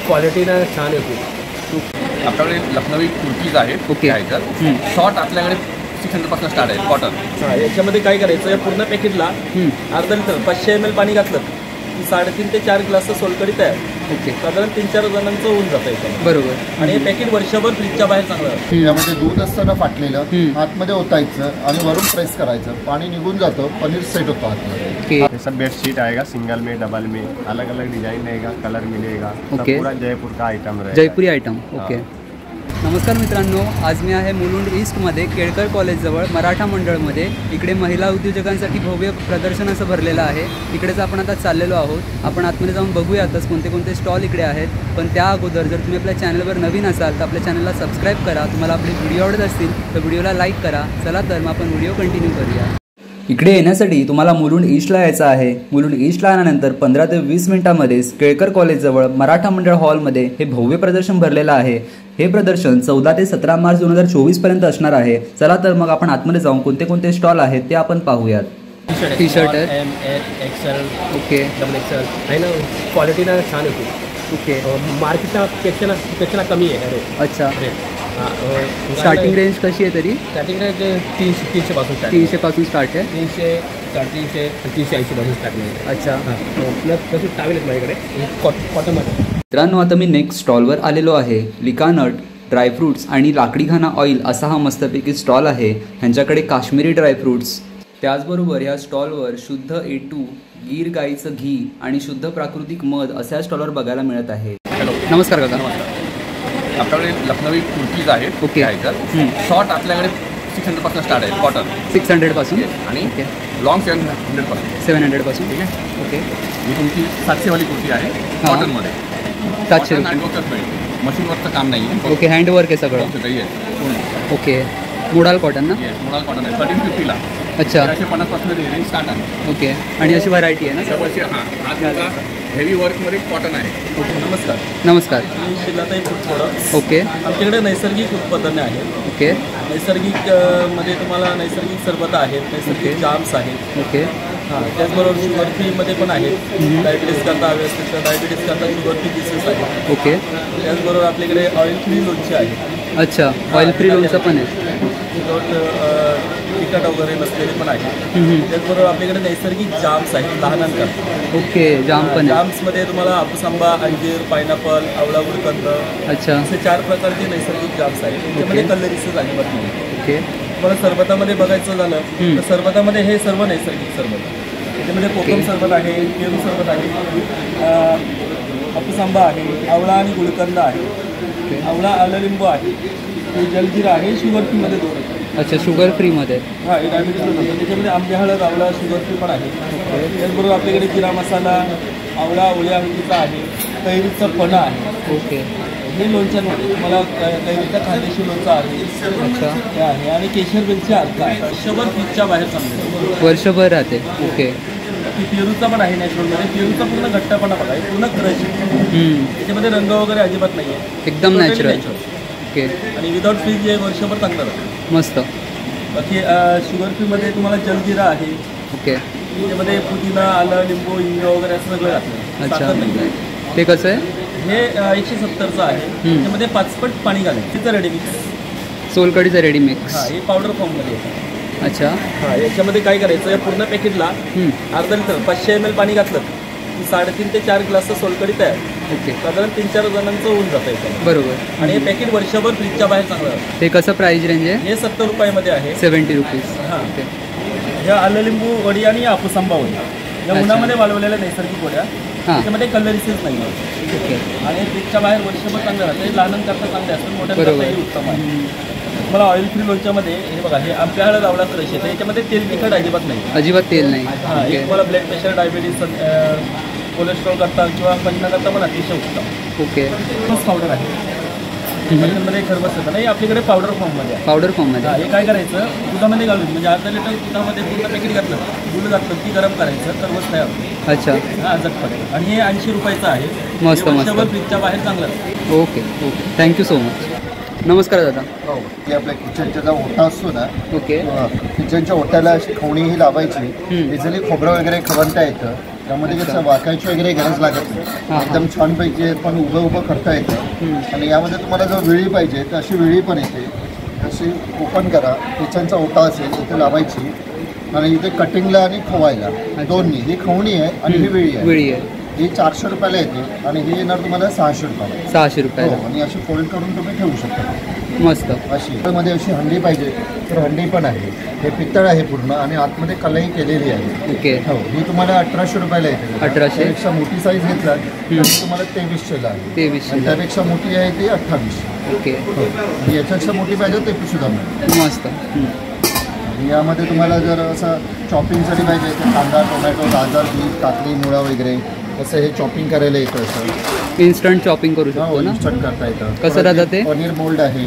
Quality ना छान आहे खूप. आपल्याकडे लखनवी कुर्तीज आहेत. ओके. शॉर्ट आपल्याकडे 600 पासून स्टार्ट आहे कॉटन. याच्यामध्ये काय करायचं, या पूर्ण पॅकेटला अर्धा लिटर 500 ml पाणी घातलं की 3.5 ते 4 ग्लास सोलकढी तयार. ओके. साधारण 3-4 जणांचं होऊन जातं याच्यामध्ये. बरोबर. आणि हे पॅकेट वर्षभर फ्रीजच्या बाहेर चांगलं राहतं. यामध्ये दूध असताना फाटलेलं आतमध्ये ओतायचं आणि वरून प्रेस करायचं, पाणी निघून जातं, पनीर सेट होतं आतमध्ये. ओके. सब बेडशीट आएगा, सिंगल में डबल में अलग अलग डिजाइन रहेगा, कलर मिलेगा. ओके. पूरा जयपुर का आइटम रहेगा. जयपुरी आयटम. ओके. नमस्कार मित्रांनो, आज मी आहे मुलुंड ईस्टमध्ये केळकर कॉलेजजवळ मराठा मंडळमध्ये. इकडे महिला उद्योजकांसाठी भव्य प्रदर्शन असं भरलेलं आहे. इकडेच आपण आता चाललेलो आहोत. आपण आतमध्ये जाऊन बघूयातच कोणते कोणते स्टॉल इकडे आहेत. पण त्या अगोदर जर तुम्ही आपल्या चॅनलवर नवीन असाल तर आपल्या चॅनलला सबस्क्राईब करा. तुम्हाला आपले व्हिडिओ आवडत असतील तर व्हिडिओला लाईक करा. चला तर मग आपण व्हिडिओ कंटिन्यू करूया. इकडे येण्यासाठी तुम्हाला मुलुंड ईस्टला यायचं आहे. मुलुंड ईस्टला आल्यानंतर 15 ते 20 मिनिटांमध्येच केळकर कॉलेजजवळ मराठा मंडळ हॉलमध्ये हे भव्य प्रदर्शन भरलेलं आहे. हे प्रदर्शन 14 ते 17 मार्च 2024 पर्यंत असणार आहे. चला तर मग आपण आतमध्ये जाऊन कोणते कोणते स्टॉल आहेत ते आपण पाहूयात. टी शर्ट आहे. M, XL, okay. XXL आहे ना. क्वालिटी ना छान आहे खूप. ओके. मार्केटच्या कमी आहे रेट. अच्छा. स्टार्टिंग रेंज कशी आहे तरी? स्टार्टिंग रेंज 300 पासून स्टार्ट. 300 पासून स्टार्ट आहे. 300, 350, 380 पासून स्टार्टिंग आहे. अच्छा. प्लस तसं टावेल आहेत माझ्याकडे कॉटनमध्ये. मित्रांनो, आता मी नेक्स्ट स्टॉलवर आलेलो आहे. लिकानट ड्रायफ्रूट्स आणि लाकडीखाना ऑइल असा हा मस्तपैकी स्टॉल आहे. ह्यांच्याकडे काश्मीरी ड्रायफ्रूट्स, त्याचबरोबर या स्टॉलवर शुद्ध A2 गीर गाईचं घी आणि शुद्ध प्राकृतिक मध अशा स्टॉलवर बघायला मिळत आहे. हॅलो, नमस्कार काका. आपल्याकडे लखनवी कुर्तीज आहेत. ओके. शॉर्ट आपल्याकडे 600 पासून स्टार्ट आहे कॉटन. 600 पासून आणि लॉंग 700 पासून. 700 पासून. ठीक आहे. ओके. ही तुमची 700 वाली कुर्ती आहे कॉटनमध्ये. 700 हँडवर्कच मिळेल, मशीनवरचं काम नाही आहे. ओके. हँडवर्क आहे सगळं. काही आहे. ओके. मुडाल कॉटन ना? मुळाल कॉटन आहे. 1350 ला. अच्छा. 1350 पासून रेंज स्टार्ट आहे. ओके. आणि अशी व्हरायटी आहे ना? जवळचे हा हेवी वर्कमध्ये कॉटन आहे. नमस्कार. नमस्कार. मी शिलाताई थोडं. ओके. आमच्याकडे नैसर्गिक उत्पादने आहेत. ओके. नैसर्गिक मध्ये तुम्हाला नैसर्गिक सरबत आहेत, नैसर्गिक जाम्स आहेत. ओके. हां, त्याचबरोबर शुगर फ्रीमध्ये पण आहेत. डायबिटीस करता हवे असतील तर डायबिटीस करता शुगर फ्री पीसेस आहेत. ओके. त्याचबरोबर आपल्याकडे ऑइल फ्री लोणचे आहेत. अच्छा. ऑइल फ्री लोणचं पण आहे. तिखट वगैरे नसलेले पण आहेत. त्याचबरोबर आपल्याकडे नैसर्गिक जाम्स आहेत लहानांकरता. ओके. जाम पण आहे. जाम्समध्ये तुम्हाला हापूस आंबा, अंजीर, पायनॅपल, आवळा, गुलकंद अच्छा. असे 4 प्रकारचे नैसर्गिक जाम्स आहेत. त्याच्यामध्ये कलरीसच अजिबात नाही. ओके. तुम्हाला सरबतामध्ये बघायचं झालं तर सरबतामध्ये हे सर्व नैसर्गिक सरबत आहे. त्याच्यामध्ये कोकम सरबत आहे, पेरू सरबत आहे, हापूस आंबा आहे, आवळा आणि गुलकंद आहे, आवळा आलं लिंबू आहे, जलजिरा आहे, शुगर फ्रीमध्ये 2 आहे. अच्छा. शुगर फ्रीमध्ये. हां, हे डायबिटीस होतं. त्याच्यामध्ये आंबे हळद, आवळा, शुगर फ्री पण आहे. त्याचबरोबर आपल्याकडे जिरा मसाला, आवळा ओल्या हळदीचा आहे, कैरीचं पन्हा आहे. ओके. हे लोणच्यांमध्ये तुम्हाला कैरीचा खादेशी लोणचं आहे. अच्छा. हे आहे आणि केशर वेलची अर्क आहे. वर्षभर फ्रीजच्या बाहेर चांगलं वर्षभर राहते. ओके. पेरूचा पण आहे नॅचरलमध्ये. पेरूचा पूर्ण घट्टपणा बघा आहे, पूर्ण क्रश. त्याच्यामध्ये रंग वगैरे अजिबात नाही आहे, एकदम नॅचरल. ओके. आणि विदाउट फ्रीज हे वर्षभर चांगलं राहतं. मस्त. बाकी शुगर फ्रीमध्ये तुम्हाला जलजिरा आहे. ओके. त्याच्यामध्ये पुदिना, आलं, लिंबू, हिंग वगैरे असं सगळं घातलं. अच्छा. साखर नाही आहे. ते कसं आहे? हे 170चं आहे. त्याच्यामध्ये 5 पट पाणी घालायचं. तिचं रेडी मिक्स. सोलकडीचं रेडी मिक्स. हां, हे पावडर फॉर्ममध्ये येतं. अच्छा. हां, याच्यामध्ये काय करायचं, या पूर्ण पॅकेटला अर्धा लिटर 500 ml पाणी घातलं की 3.5 ते 4 ग्लास सोलकढी तयार. ओके. साधारण 3-4 जणांचं होऊन जातं याच्यामध्ये. बरोबर. आणि हे पॅकेट वर्षभर फ्रीजच्या बाहेर चांगलं राहतं. ते कसं प्राईज रेंज आहे? हे 70 रुपयामध्ये आहे. 70 रुपीज. हां. ओके. ह्या आलं लिंबू वडी आणि हापूस आंबा वडी या उन्हामध्ये वाळवलेल्या नैसर्गिक वड्या. त्याच्यामध्ये कलरीसच नाही आहे. ओके. आणि फ्रीजच्या बाहेर वर्षभर चांगलं राहतं. हे लहानांकरता चांगले असतात, मोठ्यांकरताही उत्तम आहे. तुम्हाला ऑइल फ्री लोणच्यामध्ये हे बघा, हे आंबे हळद आवळा क्रश येते. याच्यामध्ये तेल तिखट अजिबात नाही. अजिबात तेल नाही. हां, हे तुम्हाला ब्लड प्रेशर, डायबिटीस, कोलेस्ट्रॉल करता किंवा पचना करता पण अतिशय उत्तम. ओके. पावडर आहे. त्याच्यामध्ये खरबस येतं नाही, आपल्याकडे पावडर फॉर्ममध्ये आहे. पावडर फॉर्ममध्ये. हे काय करायचं, दुधामध्ये घालून म्हणजे अर्धा लिटर दुधामध्ये पूर्ण पॅकेट घातलं, दूध घातलं की गरम करायचं, खरबस तयार होतं. अच्छा. हां, झटपट. आणि हे 80 रुपयाचं आहे. मस्त मस्त. फ्रीजच्या बाहेर चांगलं. Okay. Okay. Thank you so much. नमस्कार दादा. हो, की आपल्या किचनचा जो ओटा असतो ना, ओके. किचनच्या ओट्याला अशी खवणी ही लावायची. इझिली खोबरं वगैरे खवणता येतं. त्यामध्ये कसं वाकायची वगैरे गरज लागत नाही, एकदम छानपैकी पण उभं करता येतं. आणि यामध्ये तुम्हाला जर वेळी पाहिजे तर अशी वेळी पण येते, अशी ओपन करा, किचनचा ओटा असेल इथे लावायची आणि इथे कटिंगला आणि खवायला दोन्ही. ही खवणी आहे आणि ही वेळी आहे. ही 400 रुपयाला येते आणि ही येणार तुम्हाला 600 रुपयाला. 600 रुपयाला. आणि अशी फोल्ड करून तुम्ही ठेवू शकता. मस्त. अशी मध्ये अशी हंडी पाहिजे तर हंडी पण आहे. हे पितळ आहे पूर्ण आणि आतमध्ये कलई केलेली आहे. ओके. हो, ही तुम्हाला 1800 रुपयाला येते. 1800. त्यापेक्षा मोठी साईज घेतला तर तुम्हाला 2300ला आहे. 2300. त्यापेक्षा मोठी आहे ती 2800. ओके. याच्यापेक्षा मोठी पाहिजे ते सुद्धा मिळेल. मस्त. यामध्ये तुम्हाला जर असं चॉपिंगसाठी पाहिजे तर कांदा, टोमॅटो, गाजर, बीट, काकडी, मुळा वगैरे असं हे चॉपिंग करायला येतं. असं इन्स्टंट चॉपिंग करू शकतो ना. इन्स्टंट करता येतं. कसं राहतं ते? पनीर मोल्ड आहे.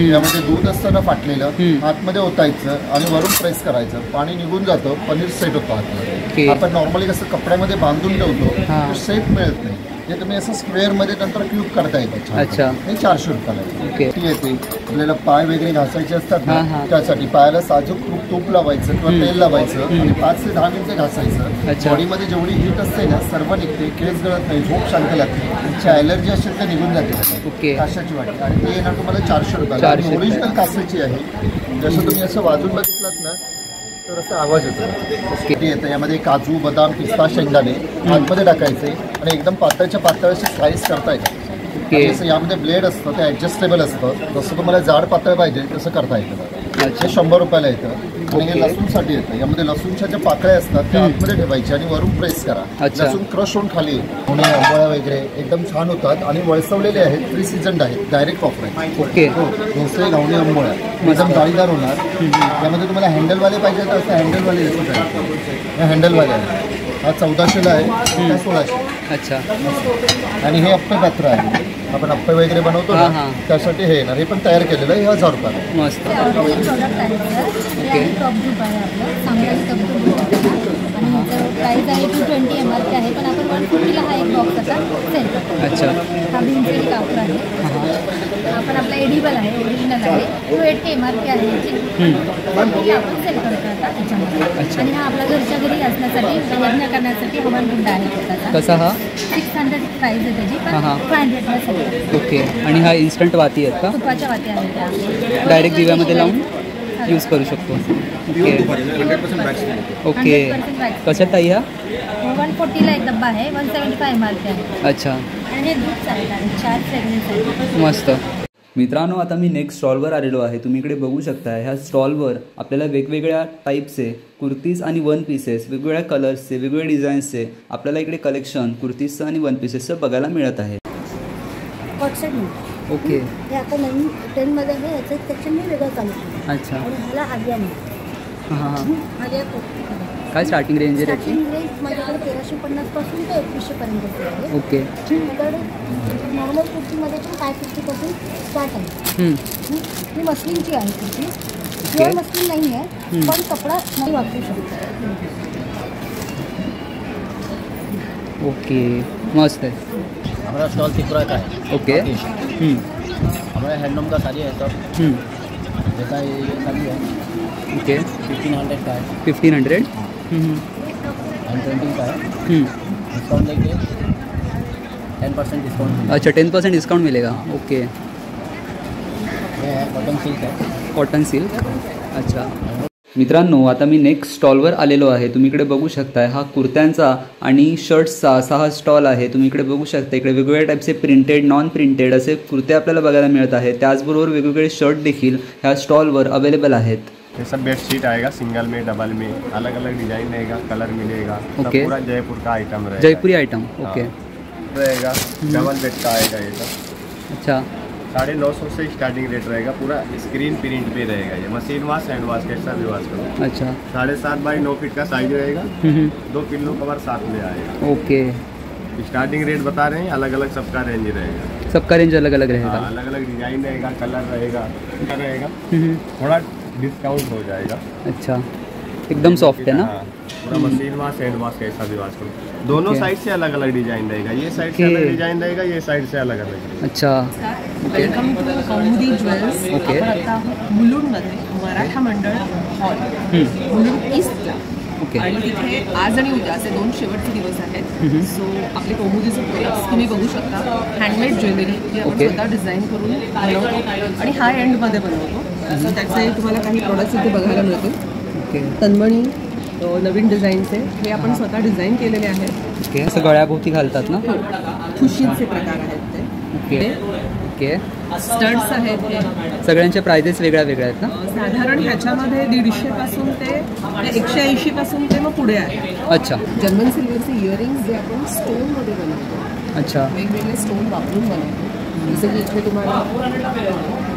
यामध्ये दूध असतं ना फाटलेलं, आतमध्ये ओतायचं आणि वरून प्रेस करायचं, पाणी निघून जातं, पनीर सेट होतं आतमध्ये. आपण नॉर्मली कसं कपड्यामध्ये बांधून ठेवतो, सेट मिळत नाही. हे तुम्ही असं स्क्वेअरमध्ये नंतर क्यूब करता येतं. अच्छा. हे 400 रुपयाला ओके. येते. आपल्याला पाय वगैरे घासायचे असतात ना, त्यासाठी पायाला साजूक तूप लावायचं किंवा तेल लावायचं आणि 5 ते 10 मिनिटं घासायचं. बॉडीमध्ये जेवढी हीट असते ना सर्व निघते, केस गळत नाही, झोप शांत लागते, ॲलर्जी असेल तर निघून जाते. ओके. काशाची वाटी आणि ती येणार तुम्हाला 400 रुपयाला. ओरिजिनल कासाची आहे. जसं तुम्ही असं वाजून बघितलात ना तर असा आवाज येतो. येतं. यामध्ये काजू, बदाम, पिस्ता, शेंगदाणे आतमध्ये टाकायचे आणि एकदम पातळच्या पातळ असे स्लाईस करता येतात. जसं यामध्ये ब्लेड असतं ते ॲडजस्टेबल असतं, जसं तुम्हाला जाड पातळ पाहिजे तसं करता येतं. हे 100 रुपयाला येतं. आणि हे लसूणसाठी येतं. यामध्ये लसूणच्या ज्या पाकळ्या असतात त्या आतमध्ये ठेवायच्या आणि वरून प्रेस करा. लसूण क्रश होऊन खाली येईल. आंबोळ्या वगैरे एकदम छान होतात आणि वळसवलेले आहेत, फ्री सीझन्ड आहेत, डायरेक्ट वापरायचे. ओके. डोसे, घावणे, आंबोळ्या एकदम जाळीदार होणार. यामध्ये तुम्हाला हँडलवाले पाहिजे तर असं हँडलवाले हे हँडलवाले आहे. हा 1400ला आहे, हा 1600. अच्छा. आणि हे अप्पे पात्र आहे. आपण अप्पे वगैरे बनवतो ना त्यासाठी हे येणार. हे पण तयार केलेलं आहे. हे 1000 रुपयाला. मस्त. ओके. प्राइस आहे 220 MRP आहे, पण आपण 150ला हा एक बॉक्स आता सेल करतो. अच्छा. हा भीमसेरी कापूर आहे. आपण आपला एडिबल आहे, ओरिजिनल आहे. 280 MRP आहे याची. 150 आपण सेल करतो आता त्याच्यामध्ये. आणि हा आपला घरच्या घरी असण्यासाठी, यज्ञ करण्यासाठी हवनकुंड आहे स्वतःचा. कसा हा? 600 प्राइस आहे त्याची, पण 500ला सेल करतो. ओके. आणि हा इन्स्टंट वाती आहेत का? तुपाच्या वाती आहेत त्या. डायरेक्ट दिव्यामध्ये लावून यूज करू शकतो. ओके. ओके. कशात ताई हा? 140ला एक डब्बा आहे, 175 MRP आहे. अच्छा. आणि हे दूध चालत आहे, 4 फ्रेग्रन्स आहे. मस्त. मित्रांनो, आता मी नेक्स्ट स्टॉलवर आलेलो आहे. तुम्ही इकडे बघू शकता. ह्या स्टॉलवर आपल्याला वेगवेगळ्या टाईपचे कुर्तीज आणि वन पीसेस, वेगवेगळ्या कलर्सचे, वेगवेगळ्या डिझाईन्सचे आपल्याला इकडे कलेक्शन कुर्तीजचं आणि वन पीसेसचं बघायला मिळत आहे. ओके. हे आता नवीन ट्रेंडमध्ये आहे, याचं सेक्शन मी वेगळं चालू केलं. अच्छा. आणि ह्याला आर्या नाही. आर्या काय स्टार्टिंग रेंज आहे त्याची? स्टार्टिंग रेंज माझ्याकडे 1350 पासून ते 2100 आहे. ओके. माझ्याकडे नॉर्मल कुर्तीमध्ये पण 550 पासून स्टार्ट आहे. ही मस्लिनची आहे कुर्ती. प्युअर मस्लिन नाही आहे, पण कपडा नाही वापरू शकतो. ओके. मस्त है. हमारा स्टॉल त्रिपुरा का है. ओके. हमारा हैंडलूम का साड़ी है सब. जैसा ये साड़ी है. ओके. 1500 का है. 1500. 120 का है. डिस्काउंट लेके 10% डिस्काउंट. अच्छा, 10% डिस्काउंट मिलेगा. ओके. ये है कॉटन सिल्क है. Cotton silk. अच्छा. मित्रांनो, आता मी नेक्स्ट स्टॉलवर आलेलो आहे. तुम्ही इकडे बघू शकताय हा कुर्त्यांचा आणि शर्ट्सचा असा हा स्टॉल आहे. तुम्ही इकडे बघू शकता. इकडे वेगवेगळ्या टाईपचे प्रिंटेड, नॉन प्रिंटेड असे कुर्ते आपल्याला बघायला मिळत आहेत. त्याचबरोबर वेगवेगळे शर्ट देखील ह्या स्टॉलवर अवेलेबल आहेत. ये सब बेडशीट आएगा, सिंगल में, डबल में, अलग अलग डिजाइन रहेगा, कलर मिलेगा. ओके. पूरा जयपुर का आइटम रहेगा. जयपुरी आइटम. ओके. रहेगा. डबल बेड का आएगा ये सब. अच्छा. 950 से स्टार्टिंग रेट रहेगा. पूरा स्क्रीन प्रिंट पे रहेगा. ये मशीन वॉश, हैंड वॉश, कैसा भी वॉश करो. अच्छा. 7.5 बाई 9 फीट का साइज रहेगा. 2 पिल्लो कवर साथ में आएगा. ओके. स्टार्टिंग रेट बता रहे हैं, अलग अलग सबका रेंज रहेगा. सबका रेंज अलग अलग रहेगा. अलग अलग डिजाइन रहेगा, कलर रहेगा. थोड़ा डिस्काउंट हो जाएगा. अच्छा. एकदम सॉफ्ट है ना. पूरा मशीन वॉश, हैंड वॉश, कैसा भी वॉश करो. दोनों साइड से अलग अलग डिजाइन रहेगा. ये साइड से अलग डिजाइन रहेगा, ये साइड से अलग अलग. अच्छा. Welcome to Kaumudi jewels. Okay. आपण आता मुलुंडमध्ये मराठा मंडळ हॉल, मुलुंड ईस्टला ओके. आणि तिथे आज आणि उद्या असे 2 शेवटचे दिवस आहेत. सो आपले कौमुदीचे प्रोडक्ट्स तुम्ही बघू शकता. हँडमेड ज्वेलरी जी आपण ओके. स्वतः डिझाईन करून बनवतो आणि हाय एंडमध्ये बनवतो. सो त्याचे तुम्हाला काही प्रोडक्ट्स इथे बघायला मिळतील. ओके. तन्मणी नवीन डिझाईनचे हे आपण स्वतः डिझाईन केलेले आहेत. ओके. असं गळ्याभोवती घालतात ना? ठुशीचे प्रकार आहेत ते. ओके. ओके. स्टड्स आहेत हे. सगळ्यांच्या प्राइजेस वेगळ्या वेगळ्या आहेत ना? साधारण ह्याच्यामध्ये 150 पासून ते 180 पासून ते मग पुढे आहे. अच्छा. जर्मन सिल्वरचे इयरिंग्स जे आपण स्टोनमध्ये बनवतो. अच्छा. वेगवेगळे स्टोन वापरून बनवतो. जसं की इथे तुम्हाला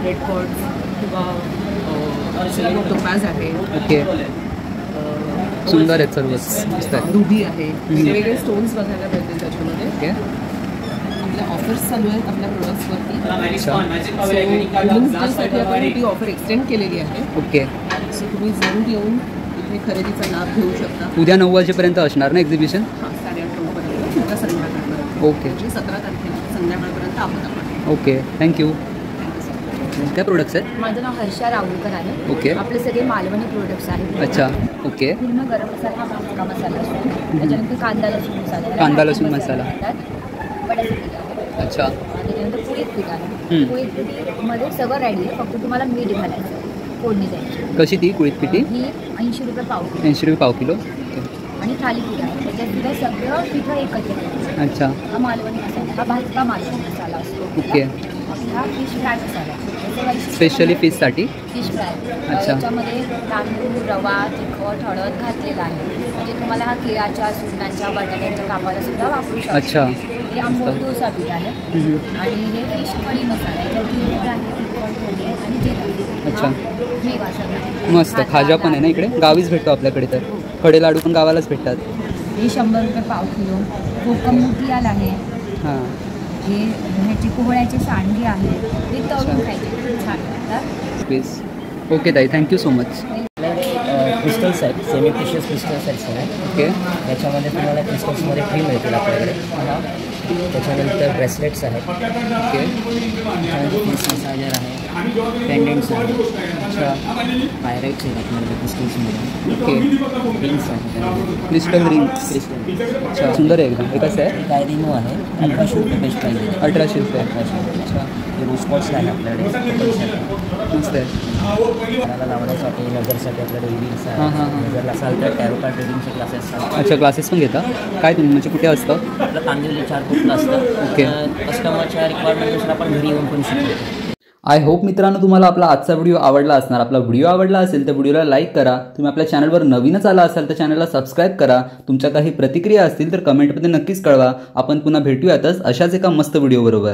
रेड कॉर्ड्स किंवा टोपाज आहे. ओके. सुंदर आहेत सर्वच. मस्त आहे. रुबी आहे. वेगवेगळे स्टोन्स बघायला मिळतील त्याच्यामध्ये. ओके. आपल्या ऑफर्स चालू आहेत आपल्या प्रोडक्ट्सवरती. अच्छा. साठी आपण ती ऑफर एक्सटेंड केलेली आहे. ओके. सो तुम्ही जरूर येऊन इथे खरेदीचा लाभ घेऊ शकता. उद्या 9 वाजेपर्यंत असणार ना एक्झिबिशन? 8:30 उद्या संध्याकाळपर्यंत. ओके. 17 तारखेला संध्याकाळपर्यंत आहोत आपण. ओके. थँक्यू. काय प्रोडक्ट्स आहेत? माझं नाव हर्षा राहुलकर आहे. ओके. आपले सगळे मालवणी प्रोडक्ट्स आहेत. अच्छा. ओके. पूर्ण गरम मसाला, मटका मसाला असतो. त्याच्यानंतर कांदा लसूण मसाला. कांदा लसूण मसाला. बटाटे पीठ आहे. अच्छा. त्याच्यानंतर पुळीत पीठ आहे. पुळीत पीठमध्ये सगळं रेडी आहे. फक्त तुम्हाला मीठ घालायचं, फोडणी द्यायची. कशी ती कुळीत पिठी? ही 80 रुपये पाव किलो. 80 रुपये पाव किलो. ओके. आणि थालीपीठ आहे. त्याच्यात सुद्धा सगळं पिठं एकत्र करायचं. अच्छा. हा मालवणी मसाला, हा भाजका मालवणी मसाला असतो. ओके. हा फिश फ्राय मसाला. स्पेशली फिशसाठी? Fish fry. अच्छा. याच्यामध्ये तांदूळ, रवा, तिखट, हळद घातलेला आहे. म्हणजे तुम्हाला हा केळाच्या, सुरणाच्या, बटाट्याच्या कापाला सुद्धा वापरू शकता. अच्छा. हे आंबोली डोसा पीठ आहे. आणि हे फिश कढी मसाला आहे. तिखट आहे, तिखट पोळी आहे आणि जिरा. अच्छा. हे वासना. मस्त. खाजा पण आहे ना इकडे? गावीच भेटतो आपल्याकडे तर. खडे लाडू पण गावालाच भेटतात. हे 100 रुपये पाव किलो. कोकम मुठियाल आहे. हां. हे ह्याची कोहळ्याचे सांडगे आहे. ते तळून खायचे छान लागतात. प्लीज. ओके ताई, थँक्यू सो मच. क्रिस्टल्स आहेत, सेमी प्रिशियस क्रिस्टल्स आहेत सगळे. ओके. त्याच्यामध्ये तुम्हाला क्रिस्टल्समध्ये फ्री मिळतील आपल्याकडे. त्याच्यानंतर ब्रेसलेट्स आहेत. ओके. त्याच्यानंतर फेस मसाजर आहे, पेंडेंट्स आहेत. अच्छा. पायराईट्स आहेत आपल्याकडे क्रिस्टल्समध्ये. ओके. रिंग्स आहेत. Crystal rings. क्रिस्टल अच्छा. सुंदर आहे एकदम. हे कसं आहे? काय रिनो आहे, 1800 रुपये बेस्ट प्राईज आहे. 1800 रुपये. 1800. अच्छा. हे रोज स्पॉट्स आहे आपल्याकडे. मस्त आहे. त्याला लावण्यासाठी, नजरसाठी आपल्याकडे रिंग्स हां, हां, आहे. हां. नजरला असाल तर टॅरो कार्ड रिडिंगचे क्लासेस असतात. अच्छा. क्लासेस पण घेता काय तुम्ही? म्हणजे कुठे असतं? आपलं कांदिवली 4 फूटला असतं. ओके. कस्टमरच्या रिक्वायरमेंटनुसार आपण घरी येऊन पण शिकतो. आय होप मित्रांनो तुम्हाला आपला आजचा व्हिडिओ आवडला असणार. आपला व्हिडिओ आवडला असेल तर व्हिडिओला लाईक करा. तुम्ही आपल्या चॅनलवर नवीनच आला असाल तर चॅनलला सबस्क्राईब करा. तुमच्या काही प्रतिक्रिया असतील तर कमेंटमध्ये नक्कीच कळवा. आपण पुन्हा भेटूयातच अशाच एका मस्त व्हिडिओबरोबर.